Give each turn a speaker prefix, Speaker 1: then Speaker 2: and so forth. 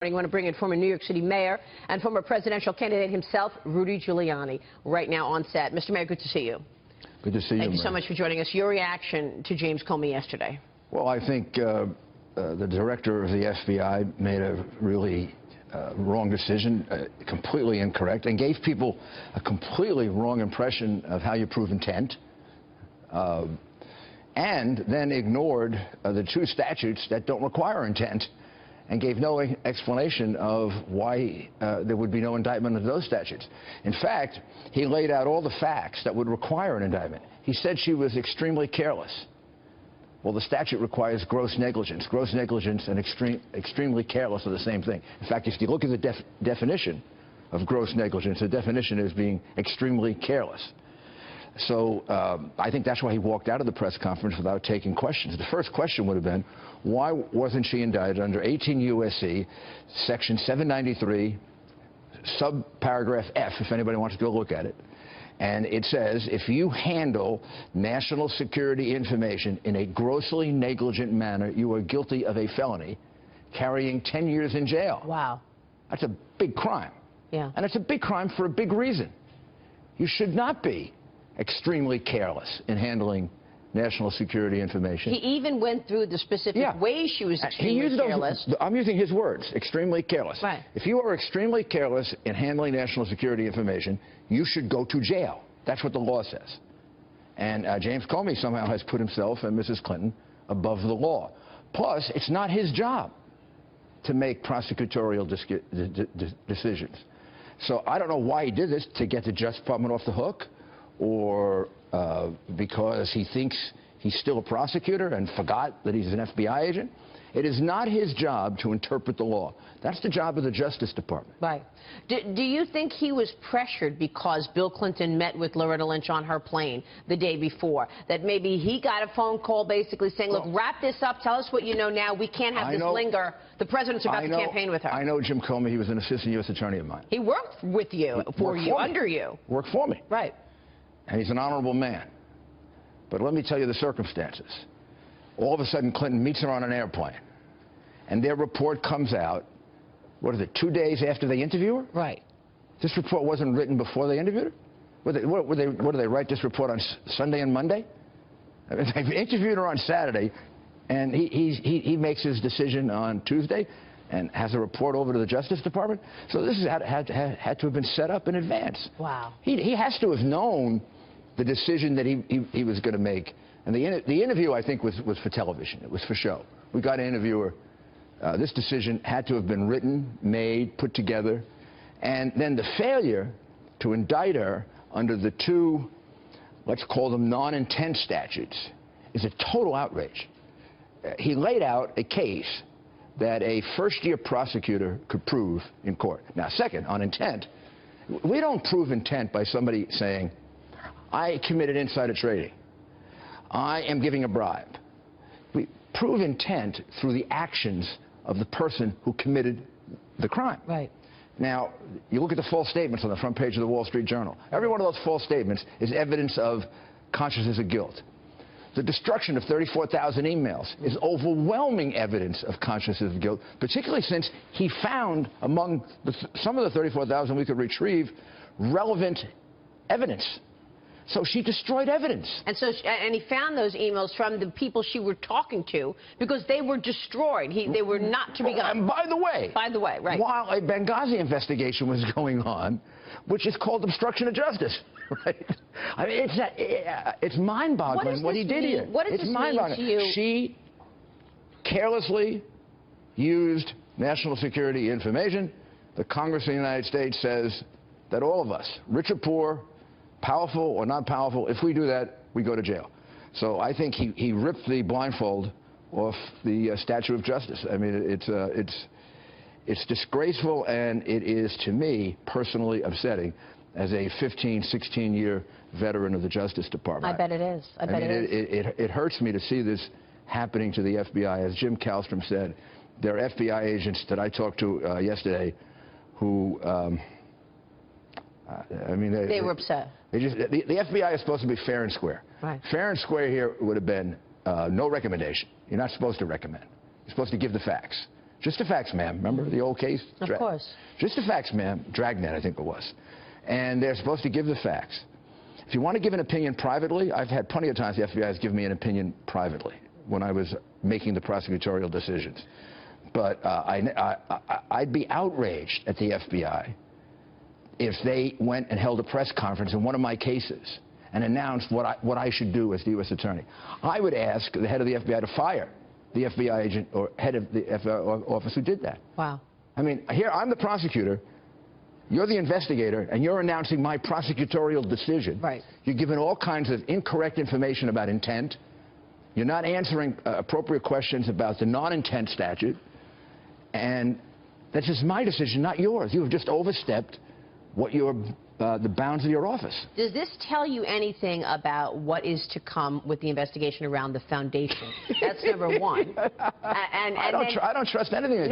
Speaker 1: I want to bring in former New York City mayor and former presidential candidate himself, Rudy Giuliani, right now on set. Mr. Mayor, good to see you.
Speaker 2: Good to see you,
Speaker 1: Thank you so much for joining us. Your reaction to James Comey yesterday?
Speaker 2: Well, I think the director of the FBI made a really wrong decision, completely incorrect, and gave people a completely wrong impression of how you prove intent, and then ignored the two statutes that don't require intent, and gave no explanation of why there would be no indictment of those statutes. In fact, he laid out all the facts that would require an indictment. He said she was extremely careless. Well, the statute requires gross negligence. Gross negligence and extremely careless are the same thing. In fact, if you look at the definition of gross negligence, the definition is being extremely careless. So I think that's why he walked out of the press conference without taking questions. The first question would have been, why wasn't she indicted under 18 U.S.C. Section 793, subparagraph F, if anybody wants to go look at it. And it says, if you handle national security information in a grossly negligent manner, you are guilty of a felony, carrying 10 years in jail.
Speaker 1: Wow.
Speaker 2: That's a big crime.
Speaker 1: Yeah.
Speaker 2: And it's a big crime for a big reason. You should not be extremely careless in handling national security information.
Speaker 1: He even went through the specific ways she was extremely careless.
Speaker 2: I'm using his words, extremely careless.
Speaker 1: Right.
Speaker 2: If you are extremely careless in handling national security information, you should go to jail. That's what the law says. And James Comey somehow has put himself and Mrs. Clinton above the law. Plus, it's not his job to make prosecutorial decisions. So I don't know why he did this, to get the Justice Department off the hook, or because he thinks he's still a prosecutor and forgot that he's an FBI agent. It is not his job to interpret the law. That's the job of the Justice Department.
Speaker 1: Right. Do you think he was pressured because Bill Clinton met with Loretta Lynch on her plane the day before, that maybe he got a phone call basically saying, look, wrap this up, tell us what you know now, we can't have this linger. The president's about to campaign with her.
Speaker 2: I know Jim Comey. He was an assistant U.S. attorney of mine.
Speaker 1: He worked with you, under you.
Speaker 2: Worked for me.
Speaker 1: Right.
Speaker 2: And he's an honorable man. But let me tell you the circumstances. All of a sudden, Clinton meets her on an airplane, and their report comes out, what is it, 2 days after they interview her?
Speaker 1: Right.
Speaker 2: This report wasn't written before they interviewed her? What do they write this report on Sunday and Monday? I mean, they interviewed her on Saturday, and he makes his decision on Tuesday and has a report over to the Justice Department. So this had to have been set up in advance.
Speaker 1: Wow.
Speaker 2: He has to have known the decision that he was going to make. And the interview, I think, was for television. It was for show. We got to interview her. This decision had to have been written, made, put together. And then the failure to indict her under the two, let's call them non-intent statutes, is a total outrage. He laid out a case that a first-year prosecutor could prove in court. Now, second, on intent, we don't prove intent by somebody saying, I committed insider trading. I am giving a bribe. We prove intent through the actions of the person who committed the crime.
Speaker 1: Right.
Speaker 2: Now, you look at the false statements on the front page of the Wall Street Journal. Every one of those false statements is evidence of consciousness of guilt. The destruction of 34,000 emails is overwhelming evidence of consciousness of guilt, particularly since he found among some of the 34,000 we could retrieve relevant evidence. So she destroyed evidence. And
Speaker 1: he found those emails from the people she were talking to because they were destroyed. They were not to be gotten.
Speaker 2: And by the way,
Speaker 1: right.
Speaker 2: While a Benghazi investigation was going on, which is called obstruction of justice, right? I mean, it's mind-boggling what he did here.
Speaker 1: What does this mean to you?
Speaker 2: She carelessly used national security information. The Congress of the United States says that all of us, rich or poor, powerful or not powerful, if we do that, we go to jail. So I think he ripped the blindfold off the statue of justice. I mean, it's disgraceful, and it is, to me, personally upsetting as a 15, 16-year veteran of the Justice Department.
Speaker 1: I bet it is. I bet it is.
Speaker 2: It hurts me to see this happening to the FBI. As Jim Kallstrom said, there are FBI agents that I talked to yesterday who, I mean,
Speaker 1: they were upset.
Speaker 2: The FBI is supposed to be fair and square.
Speaker 1: Right.
Speaker 2: Fair and square here would have been no recommendation. You're not supposed to recommend. You're supposed to give the facts. Just a fax, ma'am. Remember the old case?
Speaker 1: Of course.
Speaker 2: Just a fax, ma'am. Dragnet, I think it was. And they're supposed to give the fax. If you want to give an opinion privately, I've had plenty of times the FBI has given me an opinion privately when I was making the prosecutorial decisions. But I'd be outraged at the FBI if they went and held a press conference in one of my cases and announced what I should do as the U.S. attorney. I would ask the head of the FBI to fire the FBI agent or head of the FBI office who did that.
Speaker 1: Wow.
Speaker 2: I mean, here I'm the prosecutor, you're the investigator, and you're announcing my prosecutorial decision.
Speaker 1: Right.
Speaker 2: You're giving all kinds of incorrect information about intent. You're not answering appropriate questions about the non-intent statute. And that's just my decision, not yours. You have just overstepped what the bounds of your office.
Speaker 1: Does this tell you anything about what is to come with the investigation around the foundation? That's number one.
Speaker 2: I don't trust anything.